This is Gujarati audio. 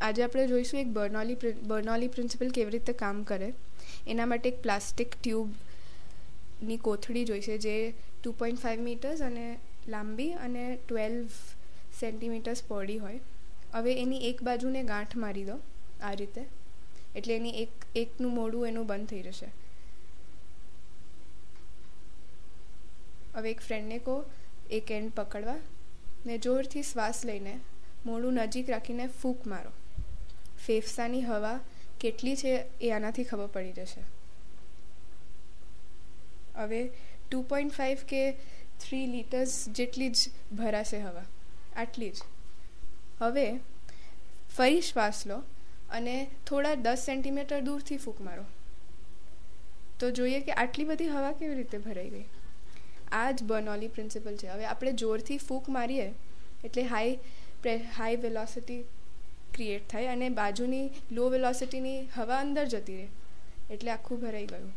આજે આપણે જોઈશું એક બર્નોલી પ્રિન્સિપલ કેવી રીતે કામ કરે. એના માટે એક પ્લાસ્ટિક ટ્યુબની કોથળી જોઈશે જે 2.5 મીટર્સ અને લાંબી અને 12 સેન્ટીમીટર્સ પહોળી હોય. હવે એની એક બાજુને ગાંઠ મારી દો આ રીતે, એટલે એની એકનું મોઢું એનું બંધ થઈ જશે. હવે એક ફ્રેન્ડને કહો એક એન્ડ પકડવા ને જોરથી શ્વાસ લઈને મોઢું નજીક રાખીને ફૂંક મારો. ફેફસાની હવા કેટલી છે એ આનાથી ખબર પડી જશે. હવે 2.5 કે 3 લીટર્સ જેટલી જ ભરાશે હવા, આટલી જ. હવે ફરી શ્વાસ લો અને થોડા 10 સેન્ટીમીટર દૂરથી ફૂંક મારો. તો જોઈએ કે આટલી બધી હવા કેવી રીતે ભરાઈ ગઈ. આ જ બર્નોલી પ્રિન્સિપલ છે. હવે આપણે જોરથી ફૂંક મારીએ એટલે હાઈ વેલોસિટી ક્રિએટ થાય અને બાજુની લો વેલોસિટીની હવા અંદર જતી રહે એટલે આખું ભરાઈ ગયું.